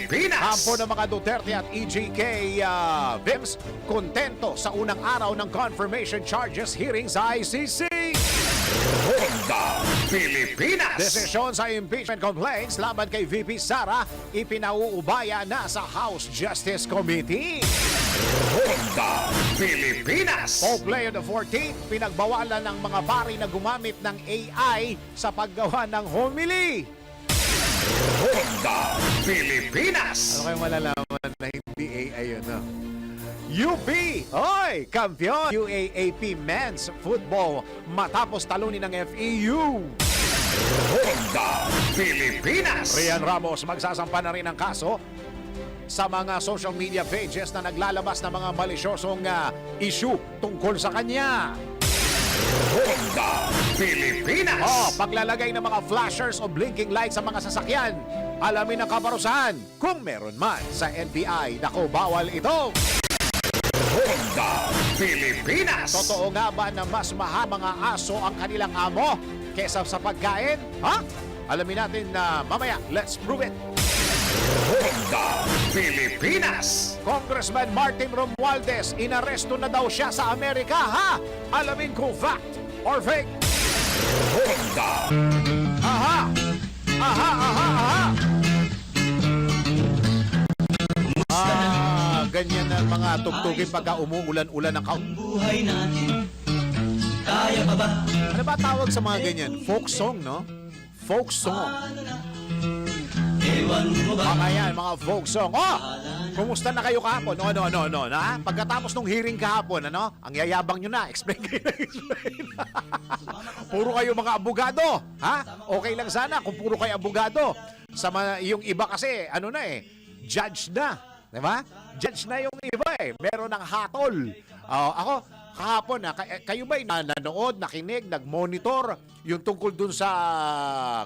Pilipinas. Kampo ng mga Duterte at EJK Vims kontento sa unang araw ng confirmation charges hearing sa ICC. Ronda Pilipinas. Desisyon sa impeachment complaints laban kay VP Sara ipinauubaya na sa House Justice Committee. Ronda Pilipinas. Pope Leo XIV pinagbawalan ng mga pari na gumamit ng AI sa paggawa ng homily. Ronda Pilipinas. Ano kayo malalaman na hindi AI yun, no? UP, oy, kampiyon UAAP Men's Football matapos talunin ng FEU. Ronda Pilipinas. Rian Ramos magsasampa na rin ng kaso sa mga social media pages na naglalabas ng mga malisyosong issue tungkol sa kanya. Ronda Pilipinas. Paglalagay ng mga flashers o blinking lights sa mga sasakyan. Alamin ang kaparusahan kung meron man sa NBI. Naku, bawal ito. Ronda Pilipinas. Totoo nga ba na mas mahal mga aso ang kanilang amo kesa sa pagkain? Ha? Alamin natin na mamaya. Let's prove it. Ronda Pilipinas. Congressman Martin Romualdez, inaresto na daw siya sa Amerika, ha? Alamin kung fact or fake. Ronda. Aha! Aha, aha, aha! Ganyan ang mga tugtugin pagka umuulan-ulan ng buhay natin. Kaya pa ba? Ano ba tawag sa mga ganyan? Folk song, no? Folk song. Ewan mo ba? Mga yan, mga folk song. Kumusta na kayo kahapon? No, na? Pagkatapos ng hearing kahapon, ano? Ang yayabang nyo na. Explain kayo na explain. Puro kayo mga abogado. Ha? Okay lang sana kung puro kayo abogado. Yung iba kasi, ano na judge na. Diba? Judge na yung iba Meron ng hatol. Ako, kahapon kayo ba nanood, nakinig, nag-monitor yung tungkol dun sa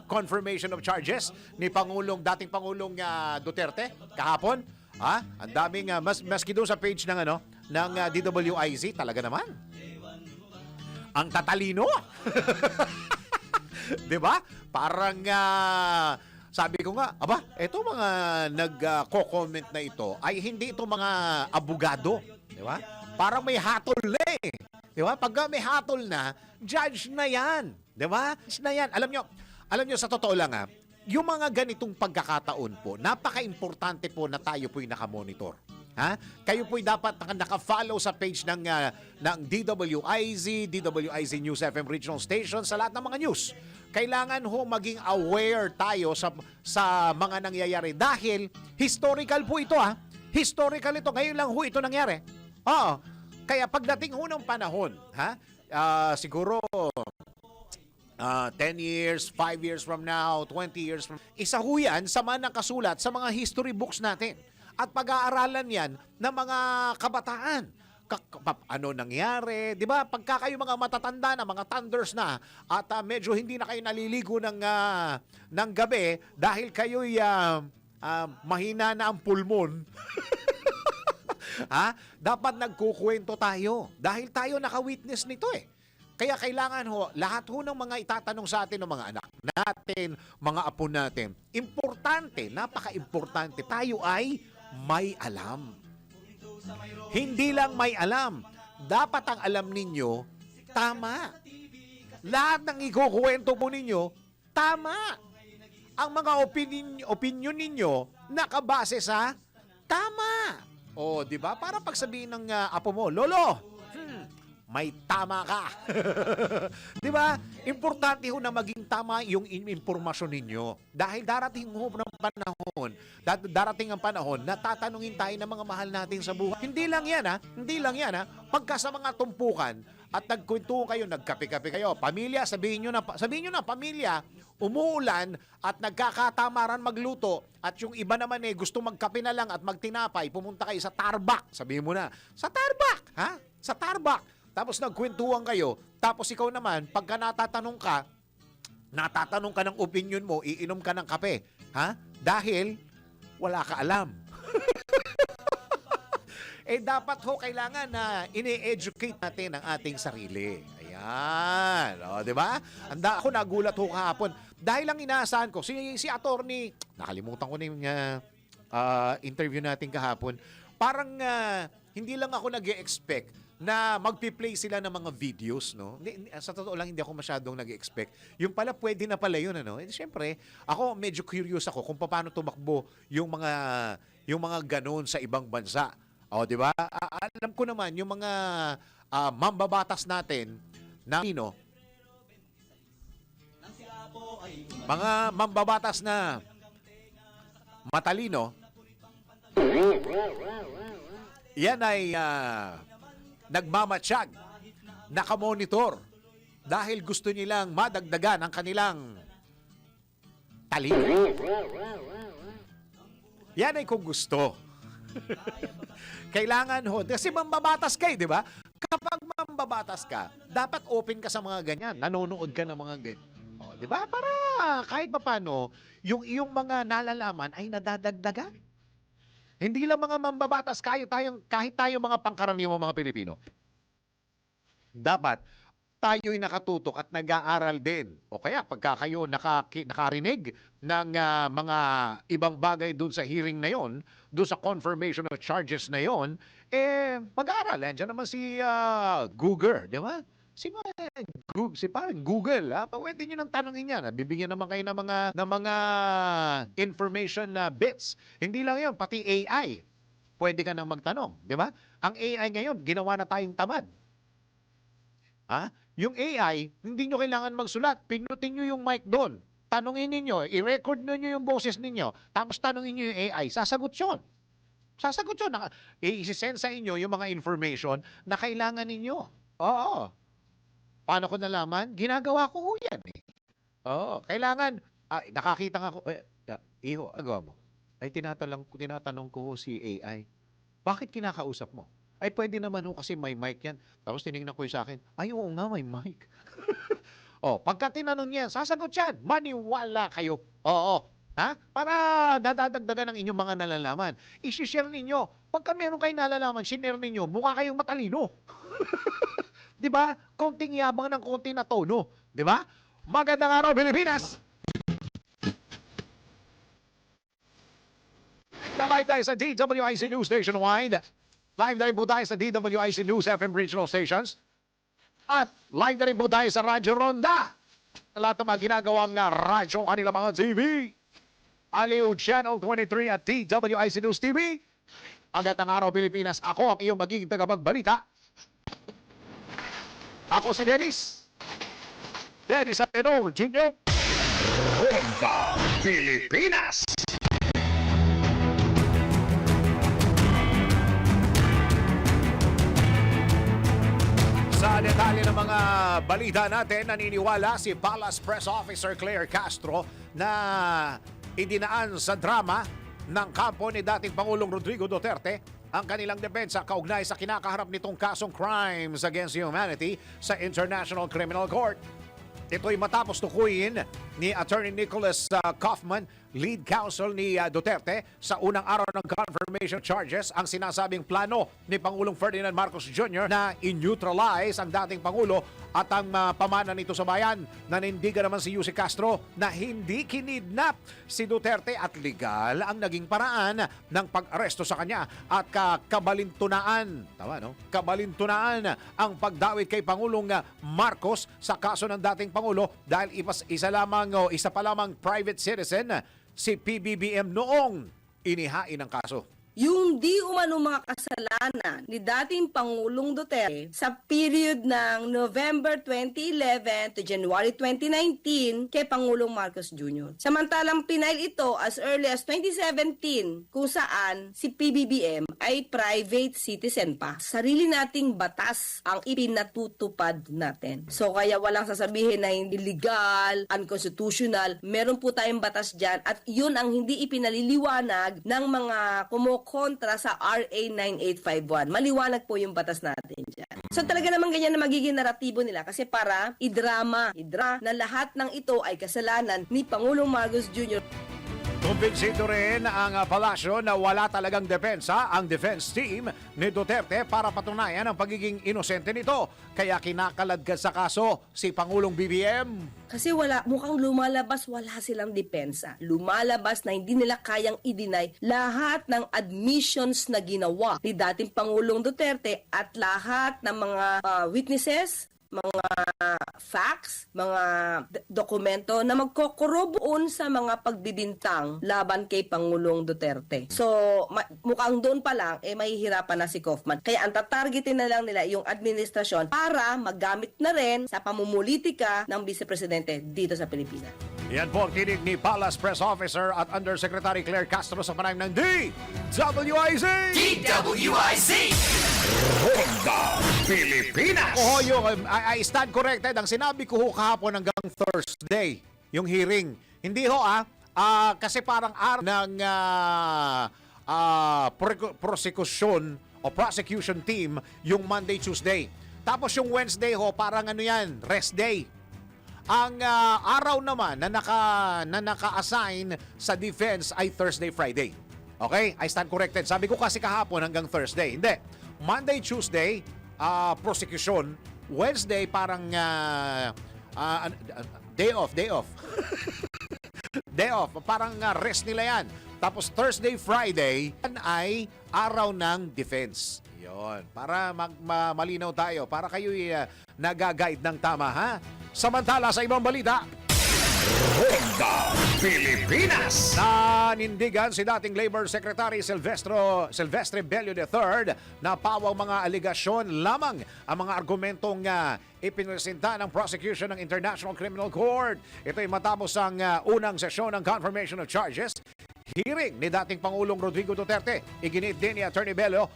confirmation of charges ni dating Pangulong Duterte kahapon? Ang daming maski doon sa page ng ng DWIZ, talaga naman. Ang tatalino. 'Di ba? Parang sabi ko nga, eto mga nag-comment na ito ay hindi ito mga abogado, 'di ba? Parang may hatol na Di ba? Pag may hatol na, judge na 'yan, 'di ba? Judge na 'yan. Alam nyo sa totoo lang yung mga ganitong pagkakataon po, napaka-importante po na tayo po'y nakamonitor. Ha? Kayo po'y dapat naka-follow sa page ng DWIZ News FM Regional Station sa lahat ng mga news. Kailangan maging aware tayo sa mga nangyayari dahil historical po ito Historical ito. Ngayon lang ito nangyari. Kaya pagdating ng panahon, siguro 10 years, 5 years from now, 20 years from now, isa yan sa mga nakasulat sa mga history books natin. At pag-aaralan yan ng mga kabataan. Ano nangyari, di ba? Pagka kayo mga matatanda na, mga thunders na, at medyo hindi na kayo naliligo ng gabi dahil kayo'y mahina na ang pulmon. Dapat nagkukwento tayo dahil tayo naka-witness nito Kaya kailangan lahat ng mga itatanong sa atin ng mga anak natin, mga apo natin, importante, napaka-importante, tayo ay may alam. Hindi lang may alam. Dapat ang alam ninyo, tama. Lahat ng ikukwento po ninyo, tama. Ang mga opinion ninyo, nakabase sa tama. Di ba? Para pagsabihin ng apo mo, Lolo, may tama ka. Di ba? Importante na maging tama yung impormasyon ninyo. Dahil darating ang panahon na tatanungin tayo ng mga mahal natin sa buhay. Hindi lang yan Pagka sa mga tumpukan at nagkwentuhan kayo, nagkape-kape kayo, pamilya, sabihin nyo na, pamilya, umuulan at nagkakatamaran magluto at yung iba naman gusto magkape na lang at magtinapay, pumunta kayo sa Tarbak. Sabihin mo na, sa Tarbak, Sa Tarbak. Tapos nagkwentuhan kayo, tapos ikaw naman, pagka natatanong ka ng opinion mo, iinom ka ng kape. Dahil wala ka alam. Dapat kailangan na ini-educate natin ang ating sarili. Ayan. Di ba? Ako nagulat kahapon. Dahil lang inaasahan ko, si attorney, nakalimutan ko na yung interview natin kahapon, parang hindi lang ako nag-expect na magpi-play sila ng mga videos, no? Sa totoo lang, hindi ako masyadong nag-expect. Yung pala, pwede na pala yun, ano? Siyempre, ako medyo curious ako kung paano tumakbo yung mga ganun sa ibang bansa. O, di ba? Alam ko naman, yung mga mambabatas natin na, mga mambabatas na matalino, yan ay nagmamatsyag, nakamonitor dahil gusto nilang madagdagan ang kanilang talino. Yan ay kung gusto. Kailangan ho, kasi mambabatas kayo, di ba? Kapag mambabatas ka, dapat open ka sa mga ganyan. Nanonood ka ng mga ganyan. O, di ba? Para kahit paano, yung iyong mga nalalaman ay nadadagdagan. Hindi lang mga mambabatas, kahit tayo mga pangkaraniwang mga Pilipino. Dapat tayo'y nakatutok at nag-aaral din. O kaya pagka kayo nakarinig ng mga ibang bagay dun sa hearing na yon, dun sa confirmation of charges na yon, mag-aaral. Andiyan naman si Google, di ba? Si parang Google, pwede nyo nang tanongin yan. Bibigyan naman kayo ng mga information na bits. Hindi lang yun, pati AI. Pwede ka nang magtanong, di ba? Ang AI ngayon, ginawa na tayong tamad. Yung AI, hindi nyo kailangan magsulat. Pinutin nyo yung mic doon. Tanungin ninyo, i-record nyo yung boses ninyo, tapos tanungin nyo yung AI, sasagot yun. Sasagot yun. I-send sa inyo yung mga information na kailangan ninyo. Oo. Paano ko nalaman? Ginagawa ko ho yan eh. Oo. Kailangan, nakakita nga ako, iho, ano gawa mo? Ay, tinatanong ko ho si AI, bakit kinakausap mo? Ay, pwede naman ho kasi may mic yan. Tapos tinignan ko yung sa akin, ay, oo nga, may mic. Pagka tinanong niya, sasagot yan. Maniwala kayo. Oo. Para dadagdagan ng inyong mga nalalaman. I-share ninyo. Pagka meron kayong nalalaman, share ninyo, mukha kayong matalino. Di ba? Konting yabang ng konti na tono. Di ba? Magandang araw, Pilipinas! Live tayo sa DWIC News Nationwide. Live na rin po tayo sa DWIC News FM Regional Stations. At live na rin po tayo sa Radyo Ronda. Lahat ng mga ginagawang radyo, kanila mga TV. Aliw Channel 23 at DWIC News TV. Magandang araw, Pilipinas. Ako ang iyong magiging tagapagbalita. Ako si Dennis. Dennis Apeno, Jr. Ronda Pilipinas. Sa detalye ng mga balita natin, naniniwala si Palace Press Officer Claire Castro na idinaan sa drama ng kampo ni dating Pangulong Rodrigo Duterte ang kanilang depensa kaugnay sa kinakaharap nitong kasong crimes against humanity sa International Criminal Court. Ito'y matapos tukuyin ni Attorney Nicholas Kaufman, lead counsel ni Duterte, sa unang araw ng confirmation charges ang sinasabing plano ni Pangulong Ferdinand Marcos Jr. na in-neutralize ang dating Pangulo at ang pamana nito sa bayan. Nanindigan naman si Yusek Castro na hindi kinidnap si Duterte at legal ang naging paraan ng pag-aresto sa kanya at kabalintunaan. Tama, no? Kabalintunaan ang pagdawit kay Pangulong Marcos sa kaso ng dating Pangulo dahil isa pa lamang private citizen si PBBM noong inihain ang kaso. Yung di umano mga kasalanan ni dating Pangulong Duterte sa period ng November 2011 to January 2019 kay Pangulong Marcos Jr. Samantalang pinail ito as early as 2017 kung saan si PBBM ay private citizen pa. Sarili nating batas ang ipinatutupad natin. So kaya walang sasabihin na hindi legal, unconstitutional. Meron po tayong batas dyan at yun ang hindi ipinaliliwanag ng mga kontra sa RA 9851. Maliwanag po yung batas natin dyan. So talaga naman ganyan na magiging naratibo nila kasi para idrama na lahat ng ito ay kasalanan ni Pangulong Marcos Jr. Kumbinsido rin ang palasyo na wala talagang depensa ang defense team ni Duterte para patunayan ang pagiging inosente nito. Kaya kinakaladkad sa kaso si Pangulong BBM. Kasi mukhang lumalabas wala silang depensa. Lumalabas na hindi nila kayang i-deny lahat ng admissions na ginawa ni dating Pangulong Duterte at lahat ng mga witnesses, mga facts, mga dokumento na magkokoroboon sa mga pagbibintang laban kay Pangulong Duterte. So, mukhang doon pa lang, mahihirapan na si Kaufman. Kaya ang tatargetin na lang nila yung administrasyon para magamit na rin sa pamumulitika ng Vice Presidente dito sa Pilipinas. Yan po ang tinig ni Palace Press Officer at Undersecretary Claire Castro sa panayam ng DWIZ! DWIZ! Ronda Pilipinas! Oo, I stand corrected. Ang sinabi ko ho kahapon hanggang Thursday, yung hearing. Hindi ho kasi parang araw ng prosecution team yung Monday, Tuesday. Tapos yung Wednesday ho, parang rest day. Ang araw naman na naka-assign sa defense ay Thursday, Friday. Okay? I stand corrected. Sabi ko kasi kahapon hanggang Thursday. Hindi. Monday, Tuesday, prosecution. Wednesday, parang day off. Day off. Parang rest nila yan. Tapos Thursday, Friday, yan ay araw ng defense. Yon. Para malinaw tayo. Para kayo nag-guide ng tama, ha? Samantala sa ibang balita, Ronda Pilipinas! nanindigan si dating Labor Secretary Silvestre Bello III na pawang mga aligasyon lamang ang mga argumentong ipinresenta ng prosecution ng International Criminal Court. Ito'y matapos ang unang sesyon ng confirmation of charges hearing ni dating Pangulong Rodrigo Duterte. Iginit din ni Attorney Bello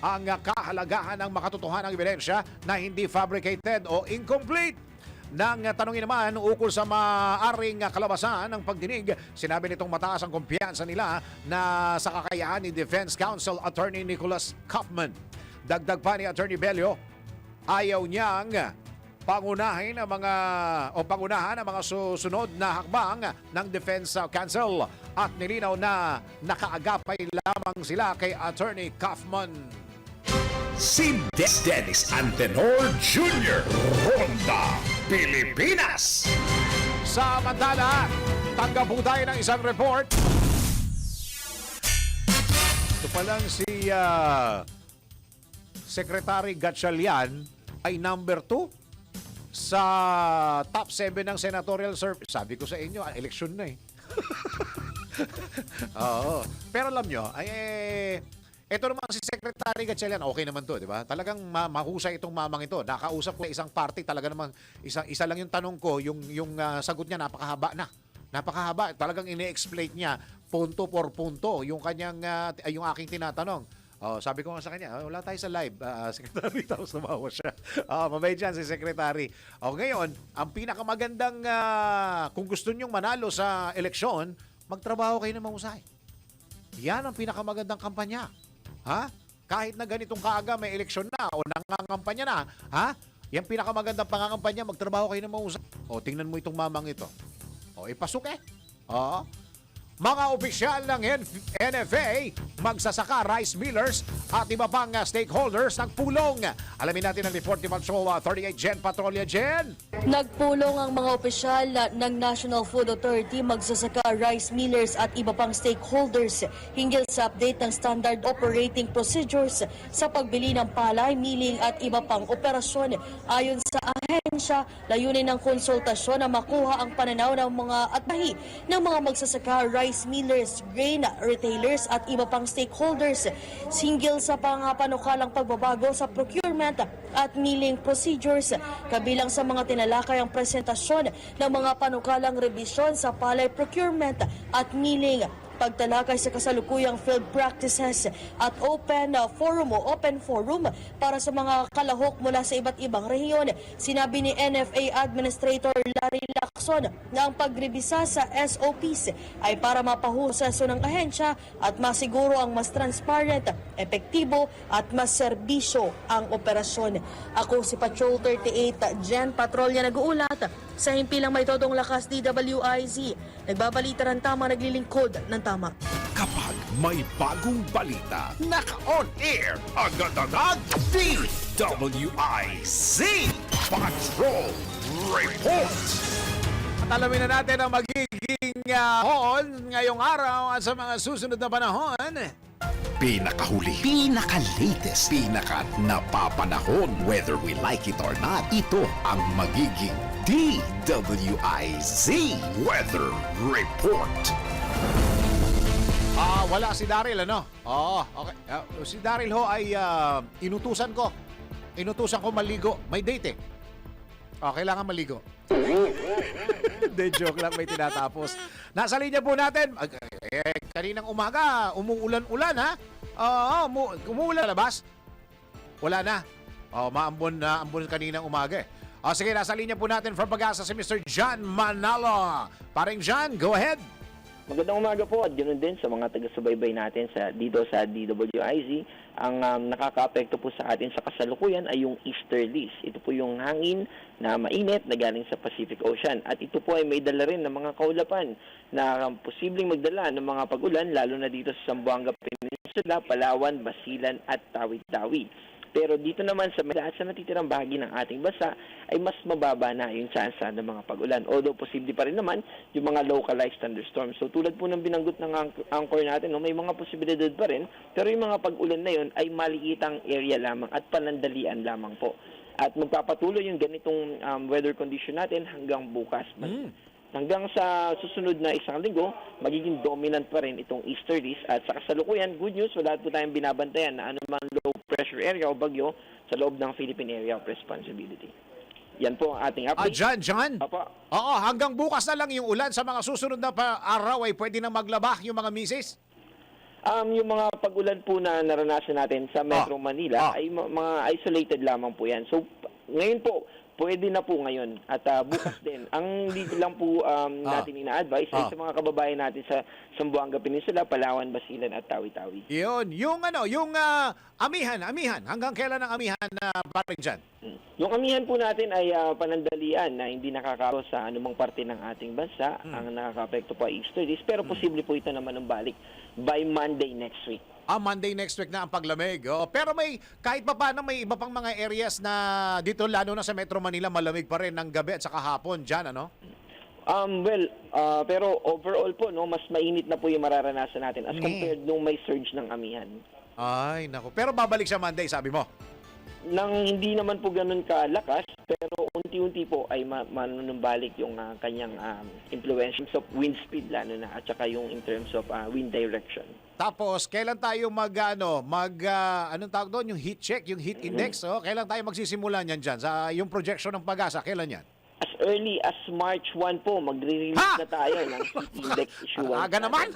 ang kahalagahan ng makatotohanang ebidensya na hindi fabricated o incomplete. Nang tanongin naman ukol sa maaring kalabasan ng pagdinig, sinabi nitong mataas ang kumpiyansa nila na sa kakayahan ni Defense Counsel Attorney Nicholas Kaufman. Dagdag pa ni Attorney Bello, ayaw niyang pangunahan ang mga susunod na hakbang ng Defense Counsel at nilinaw na nakaagapay lamang sila kay Attorney Kaufman. Si Dennis Antenor Jr. Ronda Pilipinas! Samantala, tanggap po tayo ng isang report. Ito pa lang si Secretary Gatchalian ay number 2 sa top 7 ng senatorial service. Sabi ko sa inyo, eleksyon na eh. Oo. Pero alam nyo, ito naman si Secretary Gatchalian, okay naman to, di ba? Talagang mahusay itong mamang ito. Nakausap ko isang party, talaga naman, isa lang yung tanong ko, yung sagot niya napakahaba na. Napakahaba. Talagang ine-explain niya punto por punto yung kanyang, yung aking tinatanong. Sabi ko nga sa kanya, wala tayo sa live, Secretary, tapos tumawa siya. Mabay dyan si Secretary. Ngayon, ang pinakamagandang, kung gusto nyong manalo sa eleksyon, magtrabaho kayo ng mahusay. Yan ang pinakamagandang kampanya. Ha? Kahit na ganitong kaaga may eleksyon na o nangangampanya na, ha? Yan pinakamagandang pangangampanya, magtrabaho kayo ng mahusay. Tingnan mo itong mamang ito. Ipasok eh. Mga opisyal ng NFA, magsasaka, rice millers at iba pang stakeholders nagpulong. Alamin natin ang report ni Patrol 38 Jen Patrolya. Jen! Nagpulong ang mga opisyal ng National Food Authority, magsasaka, rice millers at iba pang stakeholders hinggil sa update ng standard operating procedures sa pagbili ng palay, milling at iba pang operasyon. Ayon sa ahensya, layunin ng konsultasyon na makuha ang pananaw ng mga atahi ng mga magsasaka, rice millers, grain retailers at iba pang stakeholders hinggil sa panukalang pagbabago sa procurement at milling procedures. Kabilang sa mga tinalakay ang presentasyon ng mga panukalang rebisyon sa palay procurement at milling, pagtalakay sa kasalukuyang field practices at open forum para sa mga kalahok mula sa iba't ibang rehiyon. Sinabi ni NFA Administrator Larry Lacson na ang pagrebisa sa SOPs ay para mapahusaso ng ahensya at masiguro ang mas transparent, epektibo at mas serbisyo ang operasyon. Ako si Patrol 38 Jen Patrolya nag-uulat sa himpilang may todong lakas DWIZ Nagbabalita ng tama, naglilingkod ng tama. Kapag may bagong balita, naka-on air, agad-agad, DWIZ Patrol Report. At alamin na natin ang magiging hoon ngayong araw at sa mga susunod na panahon. Pinakahuli, pinaka-latest, pinaka-napapanahon, whether we like it or not, ito ang magiging DWIZ Weather Report. Wala si Daryl, ano? Oo, okay. Si Daryl ho ay inutusan ko. Inutusan ko maligo. May date eh. Kailangan maligo. Hindi, joke lang, may tinatapos. Nasa linya po natin. Kaninang umaga, umuulan-ulan ha? Umuulan labas? Wala na. Maambon na ambon kaninang umaga eh. Sige, nasa linya po natin from Pag-asa si Mr. John Manalo. Paring John, go ahead. Magandang umaga po at ganoon din sa mga taga-subaybay natin dito sa DWIZ. Ang nakaka-apekto po sa atin sa kasalukuyan ay yung easterlies. Ito po yung hangin na mainit na galing sa Pacific Ocean. At ito po ay may dala rin ng mga kaulapan na posibleng magdala ng mga pag-ulan lalo na dito sa Zamboanga Peninsula, Palawan, Basilan at Tawi-Tawi. Pero dito naman sa natitirang bahagi ng ating bansa ay mas mababa na yung tsansa ng mga pag-ulan. Although posible pa rin naman yung mga localized thunderstorms. So tulad po ng binanggot ng anchor natin, may mga posibilidad pa rin. Pero yung mga pag-ulan na yun ay maliitang area lamang at panandalian lamang po. At magpapatuloy yung ganitong weather condition natin hanggang bukas. Hanggang sa susunod na isang linggo, magiging dominant pa rin itong easterlies. At sa kasalukuyan, good news, wala po tayong binabantayan na anumang low pressure area o bagyo sa loob ng Philippine Area of Responsibility. Yan po ang ating update. John? Opo. Oo, hanggang bukas na lang yung ulan. Sa mga susunod na araw ay pwede nang maglaba yung mga misis? Yung mga pag-ulan po na naranasan natin sa Metro Manila ay mga isolated lamang po yan. So, ngayon po, pwede na po ngayon at bukas din. Ang dito lang po natin ina-advise ay sa mga kababayan natin sa Zamboanga Peninsula, Palawan, Basilan at Tawi-Tawi. Yun, yung amihan. Hanggang kailan ang amihan na paring dyan? Yung amihan po natin ay panandalian na hindi nakakaros sa anumang parte ng ating bansa. Ang nakaka-apekto po ay easterlies, pero posible po ito naman ng balik by Monday next week. Monday next week na ang paglamig. Pero kahit pa paano may iba pang mga areas na dito, lalo na sa Metro Manila, malamig pa rin ng gabi at saka hapon dyan, ano? Pero overall po, mas mainit na po yung mararanasan natin as compared nung may surge ng amihan. Ay, naku. Pero babalik siya Monday, sabi mo? Nang hindi naman po ganun kalakas, pero unti-unti po ay manunumbalik yung kanyang influence of wind speed lalo na at saka yung in terms of wind direction. Tapos, kailan tayo anong tawag doon? Yung heat check, yung heat index, kailan tayo magsisimula niyan dyan? Sa yung projection ng Pag-asa, kailan yan? As early as March 1 po, magre-release na tayo ng heat index issuance. Aga naman!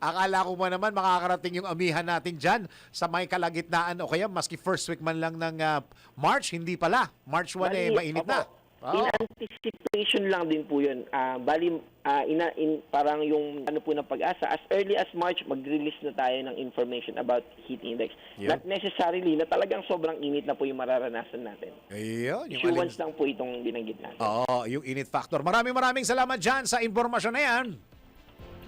Akala ko pa naman makakarating yung amihan natin dyan sa may kalagitnaan o kaya maski first week man lang ng March, hindi pala. March 1 mainit na. In anticipation lang din po yun. Parang yung po ng Pag-asa, as early as March, mag-release na tayo ng information about heat index. Yun. Not necessarily na talagang sobrang init na po yung mararanasan natin. Ayun. Issuance lang po itong binanggit natin. Yung init factor. Maraming salamat dyan sa impormasyon na yan.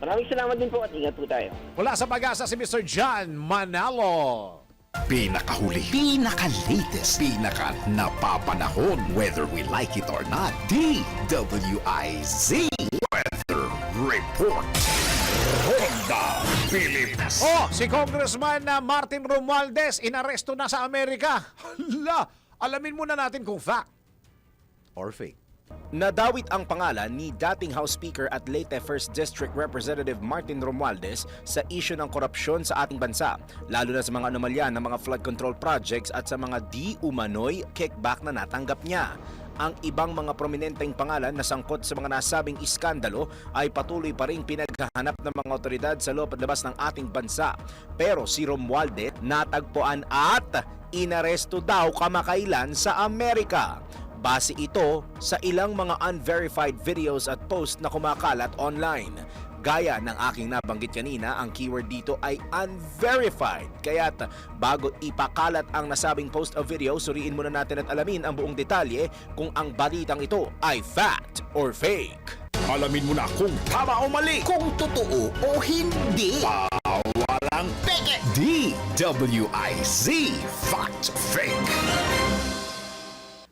Maraming salamat din po at ingat po tayo. Mula sa Pag-asa si Mr. John Manalo. Pinakahuli, pinaka-latest, pinaka-napapanahon, whether we like it or not, DWIZ Weather Report. Ronda Pilipinas. Si Congressman Martin Romualdez inaresto na sa Amerika. Hala, alamin muna natin kung fact or fake. Nadawit ang pangalan ni dating House Speaker at Leyte 1st District Representative Martin Romualdez sa isyu ng korupsyon sa ating bansa, lalo na sa mga anomalya ng mga flood control projects at sa mga di-umano'y kickback na natanggap niya. Ang ibang mga prominenteng pangalan na sangkot sa mga nasabing iskandalo ay patuloy pa ring pinaghahanap ng mga otoridad sa loob at labas ng ating bansa. Pero si Romualdez natagpuan at inaresto daw kamakailan sa Amerika. Base ito sa ilang mga unverified videos at posts na kumakalat online. Gaya ng aking nabanggit kanina, ang keyword dito ay unverified. Kaya't bago ipakalat ang nasabing post o video, suriin muna natin at alamin ang buong detalye kung ang balitang ito ay fact or fake. Alamin mo na kung tama o mali, kung totoo o hindi. Walang peke. DWIZ Fact Fake.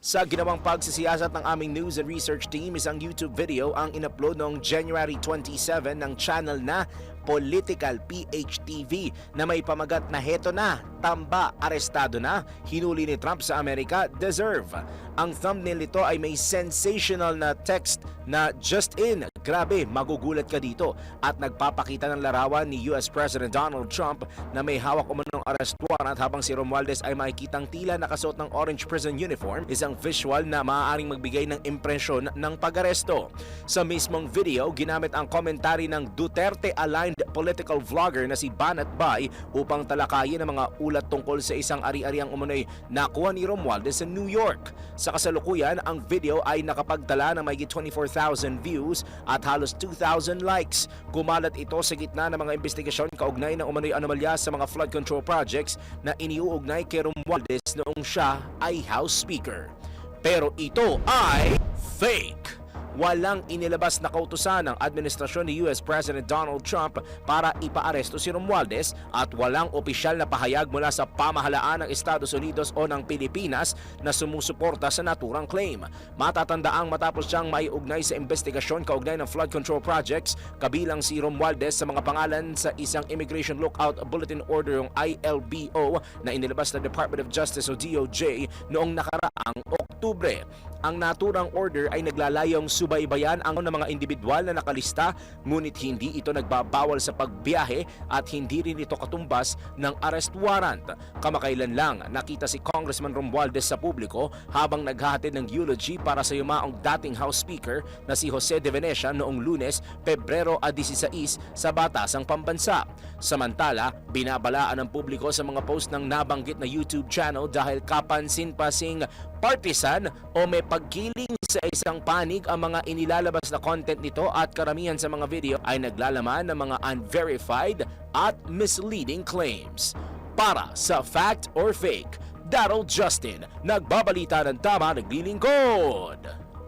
Sa ginawang pagsisiyasat ng aming news and research team, isang YouTube video ang inupload noong January 27 ng channel na Political PHTV na may pamagat na heto na, tamba, arestado na, hinuli ni Trump sa Amerika, deserve. Ang thumbnail nito ay may sensational na text na just in, grabe, magugulat ka dito, at nagpapakita ng larawan ni US President Donald Trump na may hawak umanong arrest warrant habang si Romualdez ay makikitang tila nakasuot ng orange prison uniform, isang visual na maaaring magbigay ng impresyon ng pag-aresto. Sa mismong video, ginamit ang komentary ng Duterte-aligned political vlogger na si Banat Bay upang talakayin ang mga ulat tungkol sa isang ari-ariang umano'y nakuha ni Romualdez sa New York. Sa kasalukuyan, ang video ay nakapagtala ng mahigit 24,000 views at halos 2,000 likes. Kumalat ito sa gitna ng mga investigasyon kaugnay ng umano'y anomalya sa mga flood control projects na iniuugnay kay Romualdez noong siya ay House Speaker. Pero ito ay fake. Walang inilabas na kautusan ng administrasyon ni US President Donald Trump para ipaaresto si Romualdez at walang opisyal na pahayag mula sa pamahalaan ng Estados Unidos o ng Pilipinas na sumusuporta sa naturang claim. Matatandaang matapos siyang maiugnay sa investigasyon kaugnay ng flood control projects, kabilang si Romualdez sa mga pangalan sa isang Immigration Lookout Bulletin Order yung ILBO na inilabas ng Department of Justice o DOJ noong nakaraang Oktubre. Ang naturang order ay naglalayong subaybayan ang mga individual na nakalista, ngunit hindi ito nagbabawal sa pagbiyahe at hindi rin ito katumbas ng arrest warrant. Kamakailan lang nakita si Congressman Romualdez sa publiko habang naghahatid ng eulogy para sa yumaong dating House Speaker na si Jose de Venecia noong Lunes, Pebrero 16 sa Batasang Pambansa. Samantala, binabalaan ng publiko sa mga post ng nabanggit na YouTube channel dahil kapansin-pasing partisan o may pagkiling sa isang panig ang mga inilalabas na content nito at karamihan sa mga video ay naglalaman ng mga unverified at misleading claims. Para sa Fact or Fake, Daryl Justin, nagbabalita ng tama, naglilingkod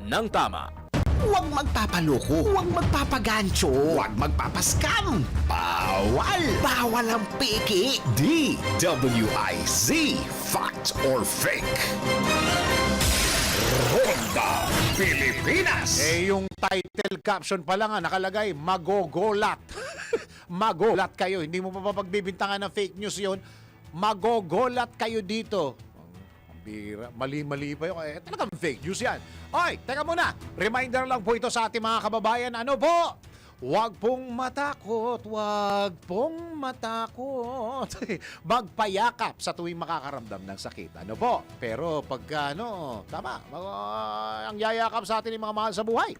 ng tama. Huwag magpapaloko, huwag magpapagancho, huwag magpapaskam. Bawal! Bawal ang peke. DWIZ Fact or Fake. Ronda Pilipinas. Yung title caption pa lang nakalagay, magogolat. Magogolat kayo. Hindi mo pa pagbibintangan ng fake news yon. Magogolat kayo dito. Ang bira. Mali-mali pa yun. Talagang fake news yan. Oy, teka muna. Reminder lang po ito sa ating mga kababayan. Ano po? Huwag pong matakot, huwag pong matakot. Magpayakap sa tuwing makakaramdam ng sakit. Ano po? Pero pagka tama, ang yayakap sa atin yung mga mahal sa buhay.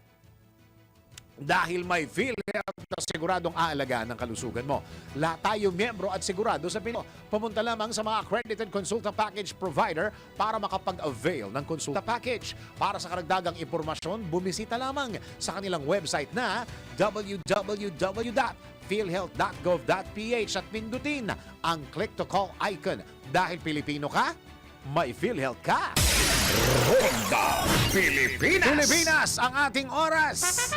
Dahil may PhilHealth na siguradong aalagaan ng kalusugan mo. Lahat tayo miyembro at sigurado sa Pino. Pumunta lamang sa mga accredited consulta package provider para makapag-avail ng consulta package. Para sa karagdagang impormasyon, bumisita lamang sa kanilang website na www.philhealth.gov.ph at pindutin ang click to call icon. Dahil Pilipino ka, may PhilHealth ka. Ronda Pilipinas. Pilipinas ang ating oras.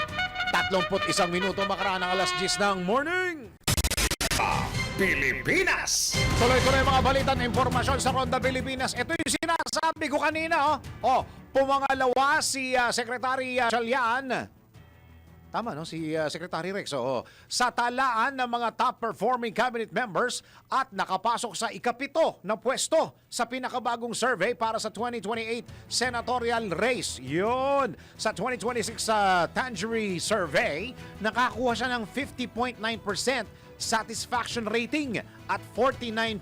31 minuto makaraan ng alas 10 ng morning. Pilipinas. Tuloy-tuloy mga balitan na impormasyon sa Ronda Pilipinas. Ito yung sinasabi ko kanina. Pumangalawa si Secretary Chalian. Tama, no? Si Secretary Rex. Sa talaan ng mga top-performing cabinet members at nakapasok sa ikapito na pwesto sa pinakabagong survey para sa 2028 senatorial race. Yun! Sa 2026 Tangery Survey, nakakuha siya ng 50.9% satisfaction rating at 49.0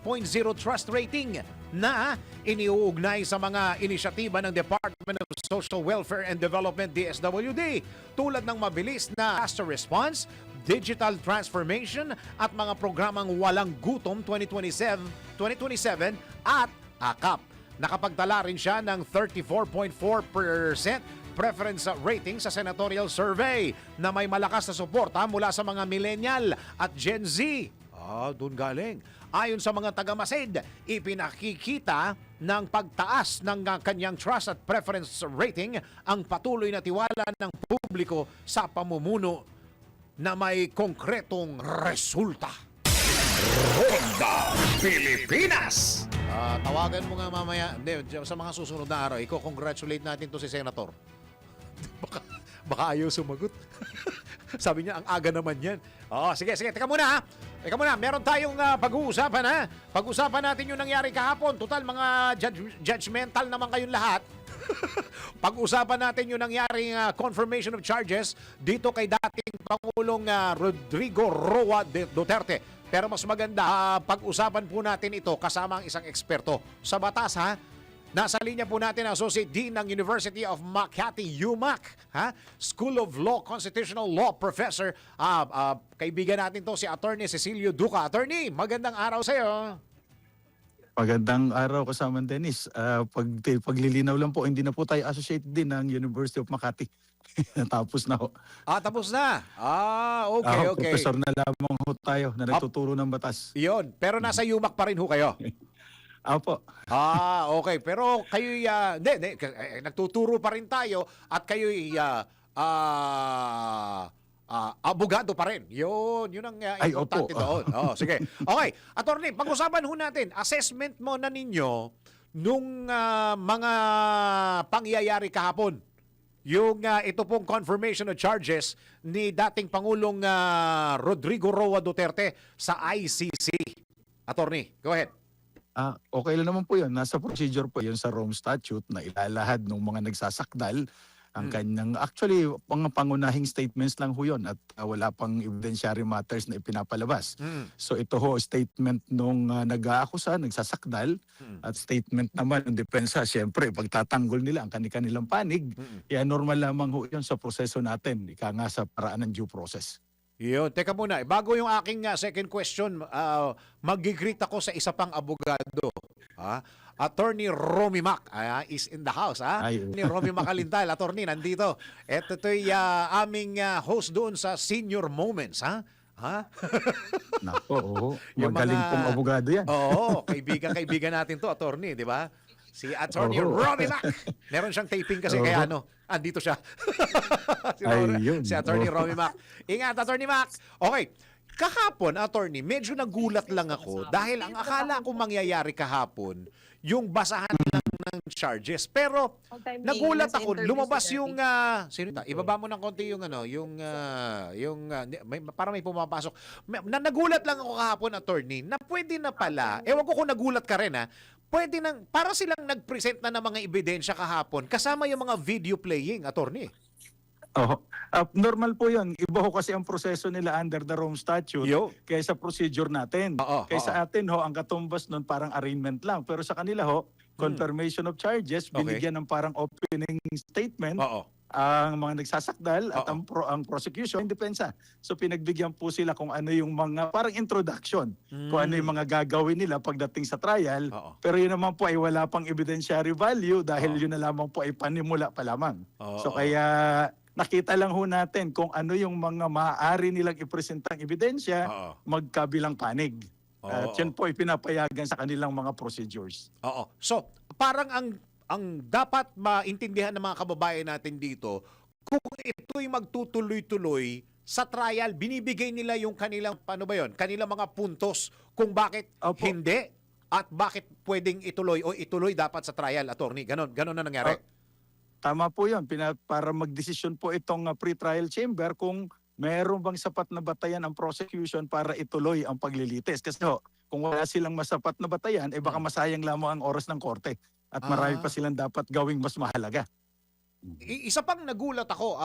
trust rating na iniuugnay sa mga inisyatiba ng Department of Social Welfare and Development DSWD tulad ng mabilis na disaster response, digital transformation at mga programang walang gutom 2027 at AKAP. Nakapagtala rin siya ng 34.4% preference rating sa senatorial survey na may malakas na suporta mula sa mga millennial at Gen Z. Doon galing. Ayon sa mga taga-Masid, ipinakikita ng pagtaas ng kanyang trust at preference rating ang patuloy na tiwala ng publiko sa pamumuno na may konkretong resulta. Ronda Pilipinas. Tawagan mo nga mamaya, hindi, sa mga susunod na araw, i-congratulate natin to si Senator. Baka ayaw sumagot. Sabi niya, ang aga naman yan. Sige, teka muna ha. Teka muna, meron tayong pag-uusapan ha. Pag-usapan natin yung nangyari kahapon. Total, mga judgmental naman kayong lahat. Pag-usapan natin yung nangyaring confirmation of charges dito kay dating Pangulong Rodrigo Roa Duterte. Pero mas maganda, pag-usapan po natin ito kasama ang isang eksperto sa batas ha. Nasa linya po natin ang Associate Dean ng University of Makati, UMac, School of Law, Constitutional Law Professor. Kaibigan natin to si Attorney Cecilio Duca. Attorney, magandang araw sa iyo. Magandang araw kasama Dennis. Paglilinaw lang po, hindi na po tayo Associate Dean ng University of Makati. Tapos na ho. Tapos na. Okay. Professor na lamang ho tayo na nagtuturo ng batas. Iyon, pero nasa UMac pa rin ho kayo. Apo. Okay. Pero kayo'y, nagtuturo pa rin tayo at kayo'y abogado pa rin. Yun ang importante doon. Sige. Okay. Attorney, pag-usapan ho natin, assessment mo na ninyo nung mga pangyayari kahapon. Yung ito pong confirmation of charges ni dating Pangulong Rodrigo Roa Duterte sa ICC. Attorney, go ahead. Okay lang naman po yun. Nasa procedure po yun sa Rome Statute na ilalahad ng mga nagsasakdal ang kanyang, actually, pangunahing statements lang ho yun at wala pang evidentiary matters na ipinapalabas. So ito ho, statement nung nag-aakusa, nagsasakdal, at statement naman ng depensa, siyempre, pagtatanggol nila ang kanilang panig, normal lamang ho yun sa proseso natin, ika nga sa paraan ng due process. Yun, teka muna. Bago yung aking second question, mag-greet ako sa isa pang abogado. Attorney Romy Mac is in the house. Ni Romy Macalintal, attorney, nandito. Ito'y aming host doon sa Senior Moments. Nako, magaling pong abogado yan. Oo, kaibigan natin to, attorney, di ba? Si Attorney Romy Mac. Meron siyang taping kasi kaya andito siya. Si Attorney Romy Mac. Ingat, Attorney Mac. Okay. Kahapon, Attorney, medyo nagulat lang ako dahil ang akala ko mangyayari kahapon, yung basahan lang ng charges. Pero nagulat ako, lumabas yung ibaba mo ng konti yung para may pumapasok. Nagulat lang ako kahapon, Attorney, na pwede na pala. Ewan ko kung nagulat ka rin pwede nang para silang nag-present na ng mga ebidensya kahapon kasama yung mga video playing, Attorney. Normal po yun. Iba ho kasi ang proseso nila under the Rome Statute kaysa procedure natin. Kaysa atin ang katumbas nun parang arraignment lang. Pero sa kanila confirmation of charges, binigyan ng parang opening statement ang mga nagsasakdal at ang prosecution, depensa. So pinagbigyan po sila kung ano yung mga parang introduction, kung ano yung mga gagawin nila pagdating sa trial. Pero yun naman po ay wala pang evidentiary value dahil yun na lamang po ay panimula pa lamang. So kaya nakita lang ho natin kung ano yung mga maaari nilang ipresentang ebidensya magkabilang panig. At yan po ay pinapayagan sa kanilang mga procedures. So, parang ang dapat maintindihan ng mga kababayan natin dito, kung ito'y magtutuloy-tuloy sa trial, binibigay nila yung kanilang, kanilang mga puntos kung bakit hindi at bakit pwedeng ituloy o ituloy dapat sa trial, attorney. Ganon na nangyari. Tama po yun. Para magdesisyon po itong pre-trial chamber kung meron bang sapat na batayan ang prosecution para ituloy ang paglilitis. Kasi kung wala silang masapat na batayan, baka masayang lamang ang oras ng korte. At marami pa silang dapat gawing mas mahalaga. Isa pang nagulat ako,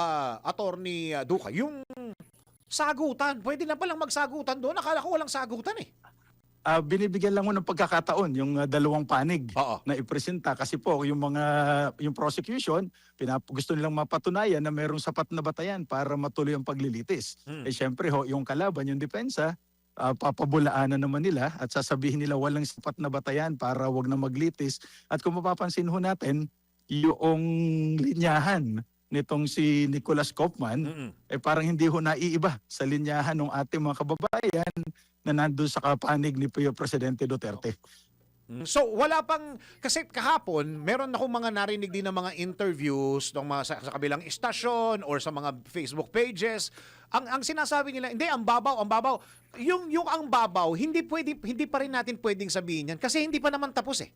Attorney Duca, yung sagutan. Pwede na palang magsagutan doon. Akala ko walang sagutan Binibigyan lang mo ng pagkakataon yung dalawang panig na ipresenta kasi po yung prosecution gusto nilang mapatunayan na mayroong sapat na batayan para matuloy ang paglilitis. Syempre yung kalaban, yung depensa, papabulaanan naman nila at sasabihin nila walang sapat na batayan para wag na maglitis. At kung mapapansin ho natin, yung linyahan nitong si Nicholas Kaufman parang hindi ho naiiba sa linyahan ng ating mga kababayan na nandun sa kapanig ni Presidente Duterte. So wala pang, kasi kahapon meron akong mga narinig din ng mga interviews ng mga sa kabilang istasyon or sa mga Facebook pages. Ang sinasabi nila, hindi, ang babaw. Yung ang babaw, hindi pa rin natin pwedeng sabihin yan kasi hindi pa naman tapos eh.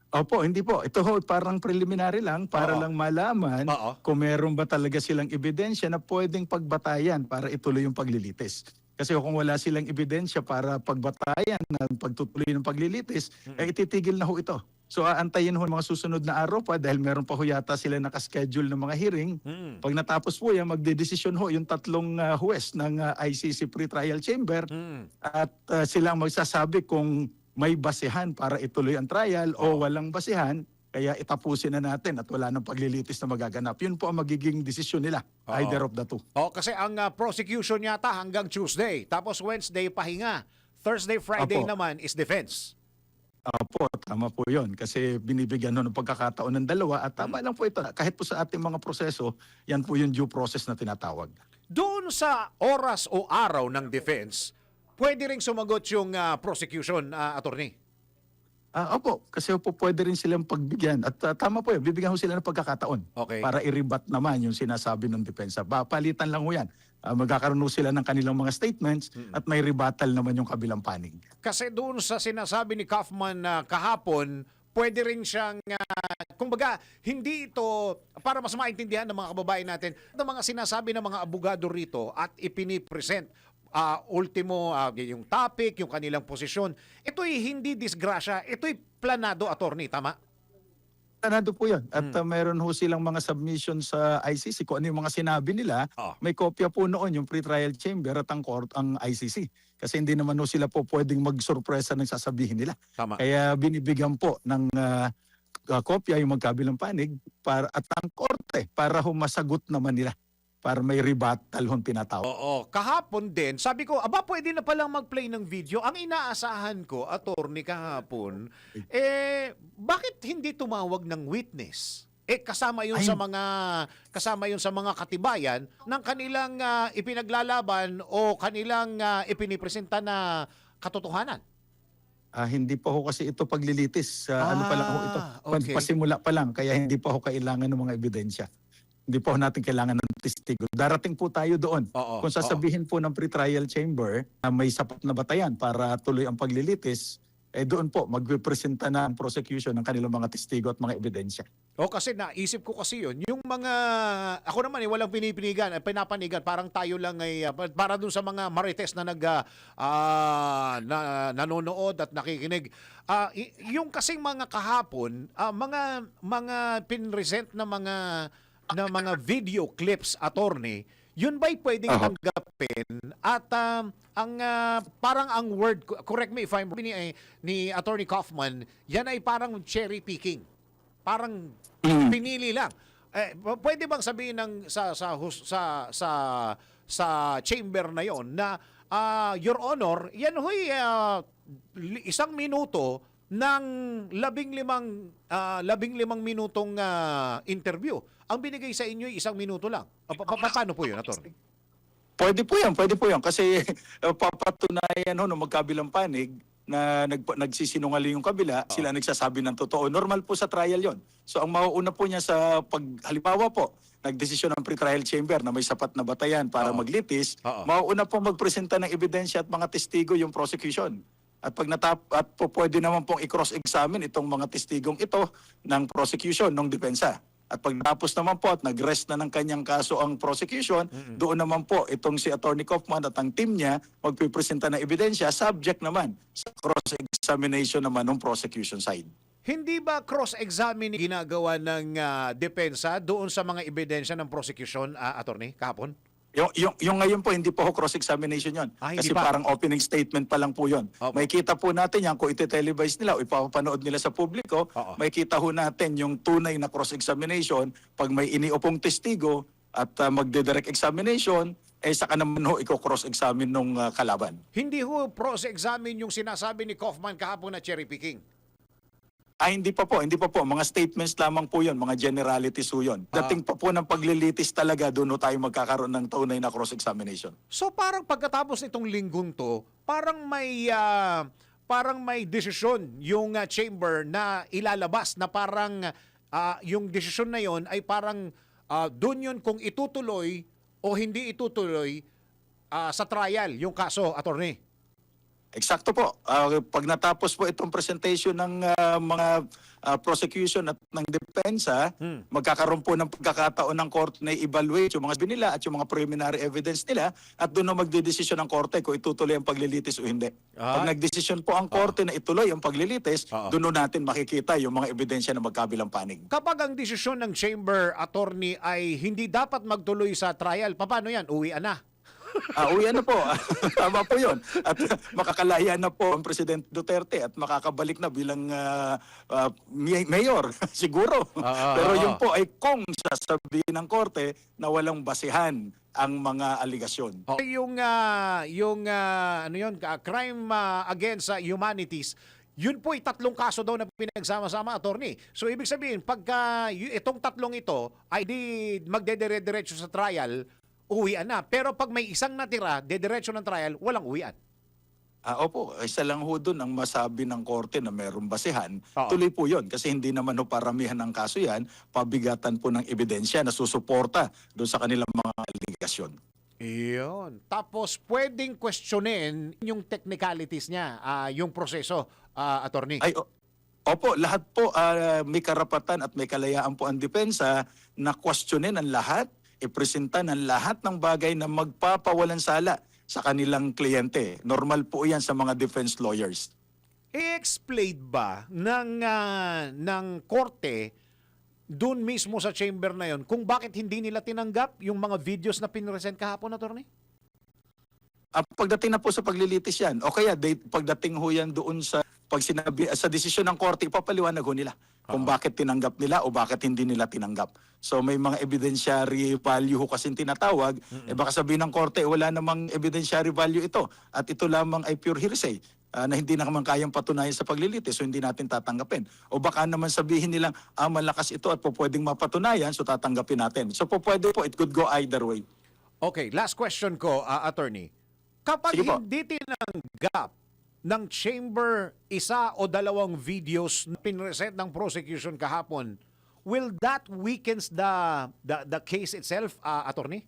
Opo, hindi po. Ito ho, parang preliminary lang para Oo. lang malaman Oo. kung meron ba talaga silang ebidensya na pwedeng pagbatayan para ituloy yung paglilitis. Kasi kung wala silang ebidensya para pagbatayan na pagtutuloy ng paglilitis, eh ititigil na ho ito. So aantayin ho mga susunod na araw pa dahil meron pa ho yata sila nakaschedule ng mga hearing. Pag natapos po yan, magdedesisyon ho yung tatlong huwes ng ICC Pre-Trial Chamber at sila ang magsasabi kung may basehan para ituloy ang trial o walang basehan, kaya itapusin na natin at wala nang paglilitis na magaganap. Yun po ang magiging desisyon nila, either of the two. Kasi ang prosecution yata hanggang Tuesday, tapos Wednesday pahinga. Thursday, Friday Apo. naman is defense. Opo, tama po yun. Kasi binibigyan ho ng pagkakataon ng dalawa at tama lang po ito. Kahit po sa ating mga proseso, yan po yung due process na tinatawag. Doon sa oras o araw ng defense, pwede ring sumagot yung prosecution, attorney. Opo, kasi po pwede rin silang pagbigyan. At tama po yun, bibigyan ho sila ng pagkakataon Okay. para i-rebut naman yung sinasabi ng depensa. Palitan lang ho yan. Magkakaroon ho sila ng kanilang mga statements at may rebuttal naman yung kabilang panig. Kasi doon sa sinasabi ni Kaufman kahapon, pwede rin siyang, kumbaga, hindi ito, para mas maintindihan ng mga kababayan natin, ng mga sinasabi ng mga abogado rito at ipinipresent, ultimo, yung topic, yung kanilang posisyon, ito'y hindi disgrasya, ito'y planado, attorney, tama? Tanado po yun. At meron ho silang mga submission sa ICC kung ano yung mga sinabi nila. May kopya po noon yung pre-trial chamber at ang court, ang ICC. Kasi hindi naman ho sila po pwedeng magsurpresa ng sasabihin nila. Tama. Kaya binibigyan po ng kopya yung magkabilang panig at ang korte para ho masagot naman nila. Para may rebuttal hong tinatawag. Oo. Kahapon din, sabi ko, pwede na palang mag-play ng video. Ang inaasahan ko, attorney, kahapon, bakit hindi tumawag ng witness? Kasama yun sa mga katibayan ng kanilang ipinaglalaban o kanilang ipinipresenta na katotohanan. Hindi pa ho kasi ito paglilitis. Ano pa lang ho ito? Okay. Pasimula pa lang, kaya hindi pa ho kailangan ng mga ebidensya. Hindi po natin kailangan ng testigo. Darating po tayo doon. Kung sasabihin po ng pre-trial chamber na may sapat na batayan para tuloy ang paglilitis, doon po magpipresenta na ang prosecution ng kanilang mga testigo at mga ebidensya. Kasi naisip ko kasi yun, yung mga, ako naman walang pinapanigan, parang tayo lang ay, para dun sa mga marites na nanonood at nakikinig. Yung kasing mga kahapon, mga pinresent na mga video clips, attorney, yun ba'y pwedeng tanggapin? At parang ang word, correct me if I'm wrong, ni Attorney Kaufman, yan ay parang cherry picking. Parang pinili lang. Pwede bang sabihin ng sa chamber na yon na Your Honor, yan ho'y 1 minuto ng 15 minutong interview. Ang binigay sa inyo ay 1 minuto lang. Paano po yun, attorney? Pwede po yan. Kasi papatunayan ho ng magkabilang panig na nagsisinungaling yung kabila, sila nagsasabi ng totoo. Normal po sa trial yon. So ang mauuna po niya sa halimbawa po, nagdesisyon ng pre-trial chamber na may sapat na batayan para maglitis, mauuna po magpresenta ng ebidensya at mga testigo yung prosecution. At pwede naman pong i-cross-examine itong mga testigong ito ng prosecution, ng depensa. At pag tapos naman po at nag-rest na ng kanyang kaso ang prosecution, doon naman po itong si Attorney Kaufman at ang team niya magpipresenta ng ebidensya, subject naman sa cross-examination naman ng prosecution side. Hindi ba cross-examine ginagawa ng depensa doon sa mga ebidensya ng prosecution, attorney, kahapon? Yung ngayon po, hindi po ho cross-examination yon. Kasi parang opening statement pa lang po yon. May kita po natin yan kung ite-televise nila o ipapanood nila sa publiko, may kita ho natin yung tunay na cross-examination pag may iniupong testigo at magde-direct examination, saka naman ho i-cross-examine nung kalaban. Hindi ho cross-examine yung sinasabi ni Kaufman kahapon na cherry picking. Hindi pa po. Mga statements lamang po yun, mga generalities po yun. Dating pa po ng paglilitis talaga, doon tayo magkakaroon ng tunay na cross-examination. So parang pagkatapos nitong linggong to, parang may parang may desisyon yung chamber na ilalabas na parang yung desisyon na yon ay parang doon yun kung itutuloy o hindi itutuloy sa trial yung kaso, attorney. Eksakto po. Pag natapos po itong presentation ng mga prosecution at ng depensa, magkakaroon po ng pagkakataon ng korte na i-evaluate yung mga binila at yung mga preliminary evidence nila at doon na magdedesisyon ng korte kung itutuloy ang paglilitis o hindi. Pag nagdesisyon po ang korte na ituloy ang paglilitis, doon natin makikita yung mga ebidensya na magkabilang panig. Kapag ang desisyon ng chamber, attorney, ay hindi dapat magtuloy sa trial, paano yan? Uwian na. Uwi na po. Tama po yun. At makakalaya na po ang Presidente Duterte at makakabalik na bilang mayor, siguro. Pero yun po ay kung sasabihin ng korte na walang basihan ang mga aligasyon. Yung crime against humanities, yun po ay 3 kaso daw na pinagsama-sama, attorney. So ibig sabihin, pagka itong 3 ito ay di magdedire-diretso sa trial, uwian na. Pero pag may isang natira, dediretso ng trial, walang uwian. Opo, isa lang ho doon ang masabi ng korte na mayroong basihan. Tuloy po yun kasi hindi naman ho paramihan ng kaso yan, pabigatan po ng ebidensya na susuporta doon sa kanilang mga aligasyon. Iyon. Tapos pwedeng questionin yung technicalities niya, yung proseso, attorney. Opo, lahat po may karapatan at may kalayaan po ang depensa na questionin ang lahat, ipresenta ng lahat ng bagay na magpapawalan sala sa kanilang kliyente. Normal po yan sa mga defense lawyers. I-explain ba ng korte doon mismo sa chamber na yon kung bakit hindi nila tinanggap yung mga videos na pinresent kahapon, attorney? Pagdating na po sa paglilitis yan, o kaya pagdating ho yan doon sa sa desisyon ng korte, ipapaliwanag ho nila kung bakit tinanggap nila o bakit hindi nila tinanggap. So may mga evidentiary value ho kasing tinatawag, baka sabihin ng korte, wala namang evidentiary value ito at ito lamang ay pure hearsay na hindi naman kayang patunayan sa paglilitis, so hindi natin tatanggapin. O baka naman sabihin nilang, malakas ito at po pwedeng mapatunayan, so tatanggapin natin. So pwede po, it could go either way. Okay, last question ko, attorney. Kapag hindi tinanggap ng chamber 1 o 2 videos na pinresent ng prosecution kahapon, will that weakens the case itself, attorney?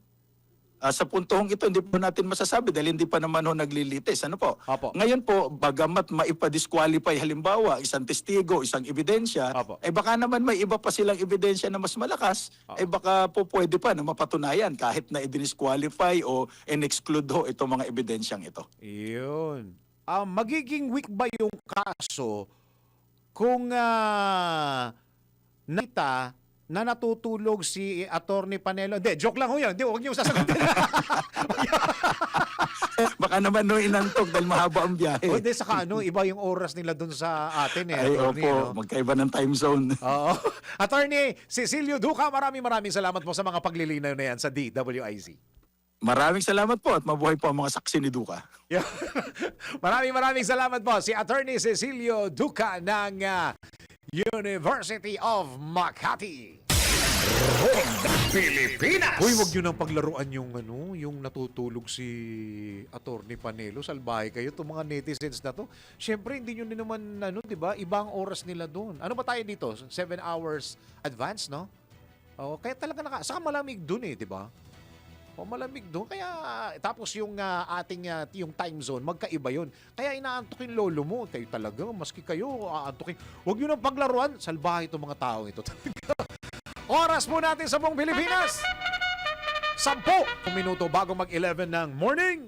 Sa puntong ito, hindi po natin masasabi dahil hindi pa naman ho naglilitis. Ano po? Opo. Ngayon po, bagamat maipa-disqualify halimbawa, isang testigo, isang ebidensya, baka naman may iba pa silang ebidensya na mas malakas, baka po pwede pa na mapatunayan kahit na i-disqualify o in-exclude ho itong mga ebidensyang ito. Iyon. Magiging weak ba yung kaso kung nakita na natutulog si Attorney Panelo? Hindi, joke lang ho yan. Hindi, huwag niyo sasagutin. Baka naman no inantok dahil mahaba ang biyahe. Hindi, saka iba yung oras nila dun sa atin. Ay, attorney, opo, magkaiba ng time zone. Oo. Attorney Cecilio Duca, maraming salamat po sa mga paglilinaw na yan sa DWIZ. Maraming salamat po at mabuhay po ang mga saksi ni Duca. Maraming salamat po si Attorney Cecilio Duca ng University of Makati. Pilipinas! Uy, wag nyo nang paglaruan yung natutulog si Attorney Panelo. Salbahe kayo, itong mga netizens na to. Siyempre, hindi nyo din naman, di ba, ibang oras nila doon. Ano ba tayo dito? 7 hours advance, no? Kaya talaga saka malamig doon di ba? Malamig doon. Kaya, tapos yung ating yung time zone, magkaiba yun. Kaya inaantok yung lolo mo. Kayo talaga, maski kayo, aantokin. Huwag nyo nang paglaruan. Salbahe itong mga taong ito. Oras po natin sa buong Pilipinas. 10 minuto bago mag-11 ng morning.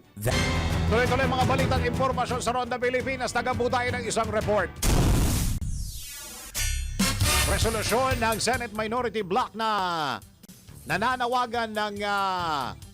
Tuloy-tuloy mga balita at impormasyon sa Ronda Pilipinas. Tagabu tayo ng isang report. Resolusyon ng Senate Minority Block na nananawagan ng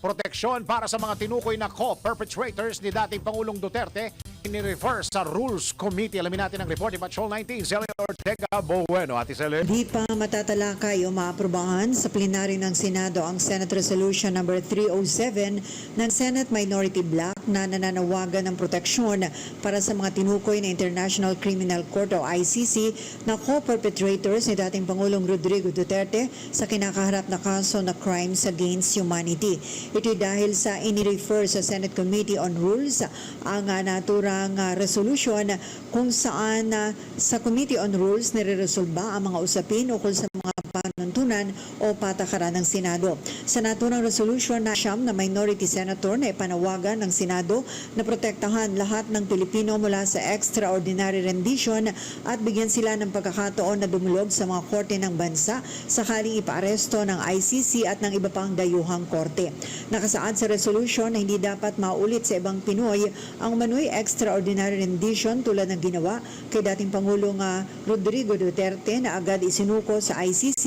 proteksyon para sa mga tinukoy na co-perpetrators ni dating Pangulong Duterte ini-refer sa Rules Committee. Alamin natin ang report ni Patrol 19, Celia Ortega Bueno. Ate Celia. Di pa matatalakay o maaprubahan sa plenaryo ng Senado ang Senate Resolution number 307 ng Senate Minority Block na nananawagan ng proteksyon para sa mga tinukoy na International Criminal Court o ICC na co-perpetrators ni dating Pangulong Rodrigo Duterte sa kinakaharap na kaso na crimes against humanity. Ito dahil sa ini-refer sa Senate Committee on Rules ang naturang ng resolution kung saan sa Committee on Rules nire-resolba ang mga usapin ukol sa mga panuntunan o patakaran ng Senado. Sa naturang resolution na siyam na minority senator na ipanawagan ng Senado na protektahan lahat ng Pilipino mula sa extraordinary rendition at bigyan sila ng pagkakataon na dumulog sa mga korte ng bansa sakaling ipaaresto ng ICC at ng iba pang dayuhang korte. Nakasaad sa resolution na hindi dapat maulit sa ibang Pinoy ang manoy extraordinary rendition tulad ng ginawa kay dating Pangulong Rodrigo Duterte na agad isinuko sa ICC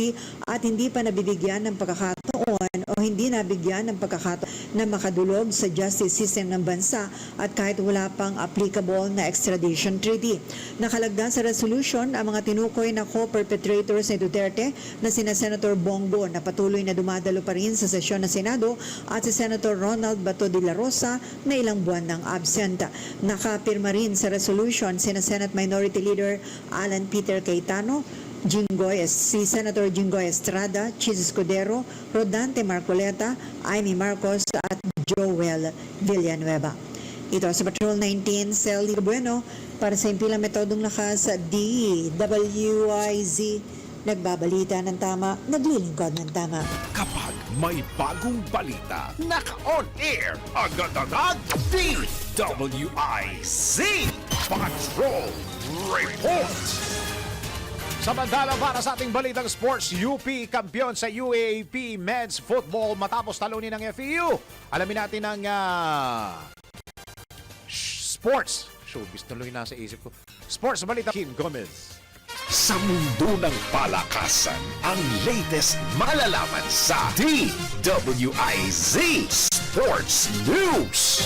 at hindi pa nabibigyan ng pagkakataon o hindi nabigyan ng pagkakataon na makadulog sa justice system ng bansa at kahit wala pang applicable na extradition treaty. Nakalagda sa resolution ang mga tinukoy na co-perpetrators ni Duterte na sina Senator Bongo na patuloy na dumadalo pa rin sa sesyon ng Senado at si Senator Ronald Bato de la Rosa na ilang buwan ng absent. Nakapirma rin sa resolution sina Senate Minority Leader Alan Peter Cayetano, si Senator Jinggoy Estrada, Chis Escudero, Rodante Marcoleta, Amy Marcos at Joel Villanueva. Ito sa Patrol 19, Celly Bueno para sa impilang metodong lakas sa DWIZ. Nagbabalita ng tama, naglilingkod ng tama. Kapag may bagong balita, naka-on air, agad-agad, DWIZ Patrol Report. Samantala para sa ating balitang sports, UP kampiyon sa UAAP Men's Football matapos talunin ng FEU. Alamin natin ang sports. Showbiz tuloy na sa isip ko. Sports balita, Kim Gomez. Sa mundo ng palakasan, ang latest malalaman sa DWIZ Sports News.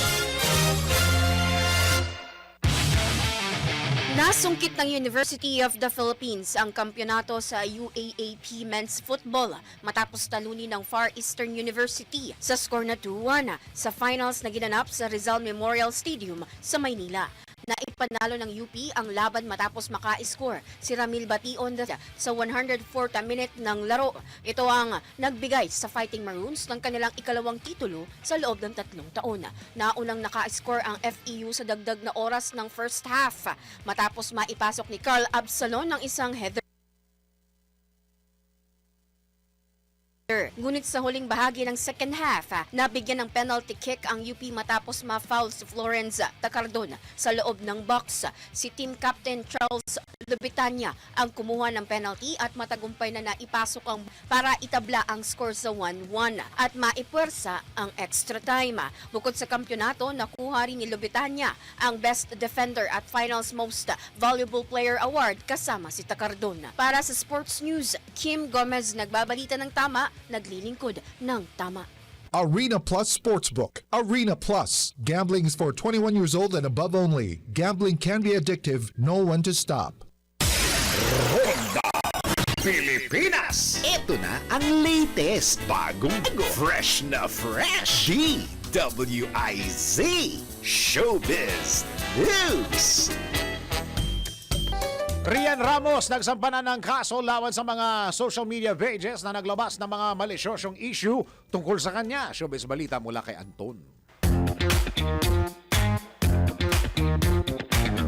Nasungkit ng University of the Philippines ang kampyonato sa UAAP Men's Football matapos talunin ng Far Eastern University sa score na 2-1 sa finals na ginanap sa Rizal Memorial Stadium sa Maynila. Naipanalo ng UP ang laban matapos maka-score si Ramil Bation sa 104th minute ng laro. Ito ang nagbigay sa Fighting Maroons ng kanilang ikalawang titulo sa loob ng 3 taon. Naunang naka-score ang FEU sa dagdag na oras ng first half matapos maipasok ni Carl Absalon ng isang header. Ngunit sa huling bahagi ng second half, nabigyan ng penalty kick ang UP matapos ma-foul si Florence Tacardon sa loob ng box. Si team captain Charles Lubitania ang kumuha ng penalty at matagumpay na naipasok ang para itabla ang score sa 1-1 at maipwersa ang extra time. Bukod sa kampyonato, nakuha rin ni Lubitania ang Best Defender at Finals Most Valuable Player Award kasama si Tacardon. Para sa Sports News, Kim Gomez nagbabalita ng tama, naglilingkod ng tama. Arena Plus Sportsbook. Arena Plus. Gambling is for 21 years old and above only. Gambling can be addictive. Know when to stop. Ronda Pilipinas. Ito na ang latest, bagong fresh na fresh. DWIZ Showbiz News. Rian Ramos nagsampa na ng kaso laban sa mga social media pages na naglabas ng mga malisyosyong issue tungkol sa kanya. Showbiz balita mula kay Anton.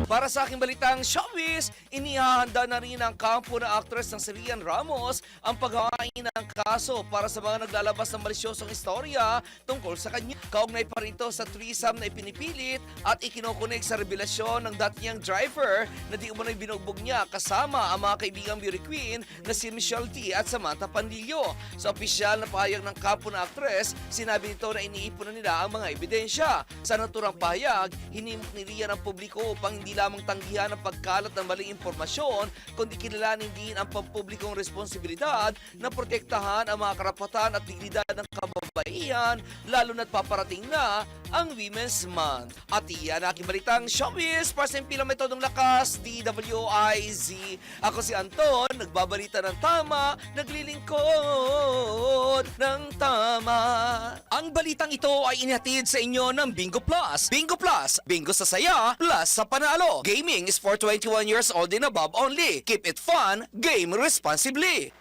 Para sa aking balitang showbiz, inihahanda na rin ng kampo na actress ng si Rian Ramos ang paghahain ng kaso para sa mga naglalabas ng malisyosong istorya tungkol sa kanya. Kaugnay pa rito sa threesome na ipinipilit at ikinukunik sa revelasyon ng dating driver na di umano'y binugbog niya kasama ang mga kaibigang beauty queen na si Michelle T at Samantha Pandillo. Sa opisyal na pahayag ng kampo na actress, sinabi nito na iniipon na nila ang mga ebidensya. Sa naturang pahayag, hinimok ni Rian ang publiko upang hindi lamang tanggihan ang pagkalat ng maling impormasyon, kundi kilalanin din ang pampublikong responsibilidad na protektahan ang mga karapatan at dignidad ng kababaihan, lalo na't paparating na ang Women's Month. At iyan aking balitang showbiz para sa impilang metodong lakas, DWIZ. Ako si Anton, nagbabalita ng tama, naglilingkod ng tama. Ang balitang ito ay inihatid sa inyo ng Bingo Plus. Bingo Plus, bingo sa saya, plus sa panalo. Gaming is for 21 years old and above only. Keep it fun, game responsibly.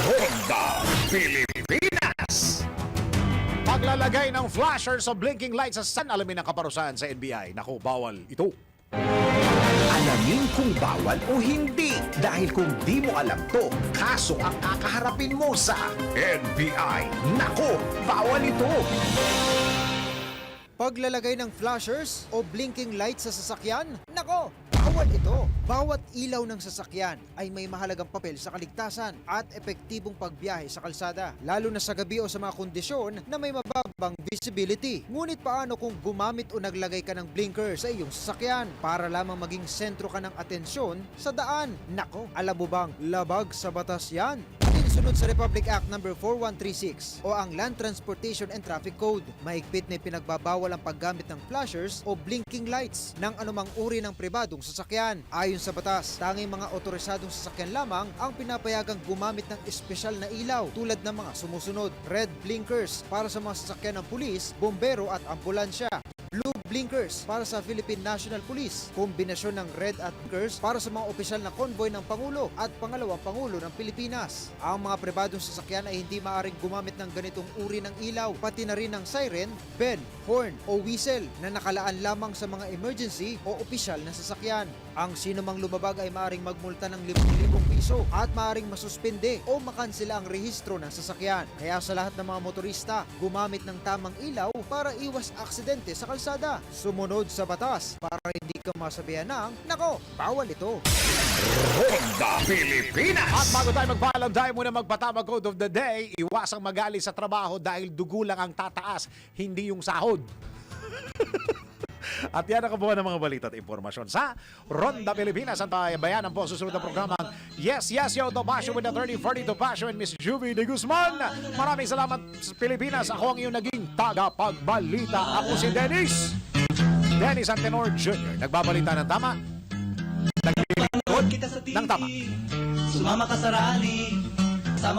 Ronda Pilipinas. Paglalagay ng flasher sa blinking lights sa sun, alamin ang kaparusahan sa NBI. Naku, bawal ito. Alamin kung bawal o hindi. Dahil kung di mo alam to, kaso ang kakaharapin mo sa NBI. Nako, bawal ito. Paglalagay ng flashers o blinking lights sa sasakyan? Nako, bawal ito. Bawat ilaw ng sasakyan ay may mahalagang papel sa kaligtasan at epektibong pagbiyahe sa kalsada, lalo na sa gabi o sa mga kondisyon na may mababang visibility. Ngunit paano kung gumamit o naglagay ka ng blinker sa iyong sasakyan para lamang maging sentro ka ng atensyon sa daan? Nako, alam mo bang labag sa batas yan? Sunod sa Republic Act No. 4136 o ang Land Transportation and Traffic Code. Mahigpit na pinagbabawal ang paggamit ng flashers o blinking lights ng anumang uri ng pribadong sasakyan. Ayon sa batas, tanging mga otorisadong sasakyan lamang ang pinapayagang gumamit ng espesyal na ilaw tulad ng mga sumusunod: red blinkers para sa mga sasakyan ng pulis, bombero at ambulansya; blue blinkers para sa Philippine National Police, kombinasyon ng red at blinkers para sa mga opisyal na convoy ng Pangulo at pangalawang Pangulo ng Pilipinas. Ang mga pribadong sasakyan ay hindi maaaring gumamit ng ganitong uri ng ilaw, pati na rin ng siren, bell, horn o whistle na nakalaan lamang sa mga emergency o opisyal na sasakyan. Ang sino mang lumabag ay maaaring magmulta ng 5,000 piso at maaaring masuspende o makansela ang rehistro ng sasakyan. Kaya sa lahat ng mga motorista, gumamit ng tamang ilaw para iwas aksidente sa kalsada. Sumunod sa batas para hindi ka masabihan ng, nako, bawal ito. Ronda Pilipinas. At bago tayo magpaalam, tayo muna magpatama code of the day. Iwasang magali sa trabaho dahil dugo lang ang tataas, hindi yung sahod. At yan ang kabuuan ng mga balita at impormasyon sa Ronda Pilipinas. Ang bayanan po susunod na programang Yes, Yes, Yo, To Passion with the 3040 To Passion and Miss Juvie de Guzman. Maraming salamat sa Pilipinas. Ako ang iyong naging tagapagbalita. Ako si Dennis Antenor Jr. Nagbabalita ng tama. Naglilingkod ng tama. Sumama ka sa rally.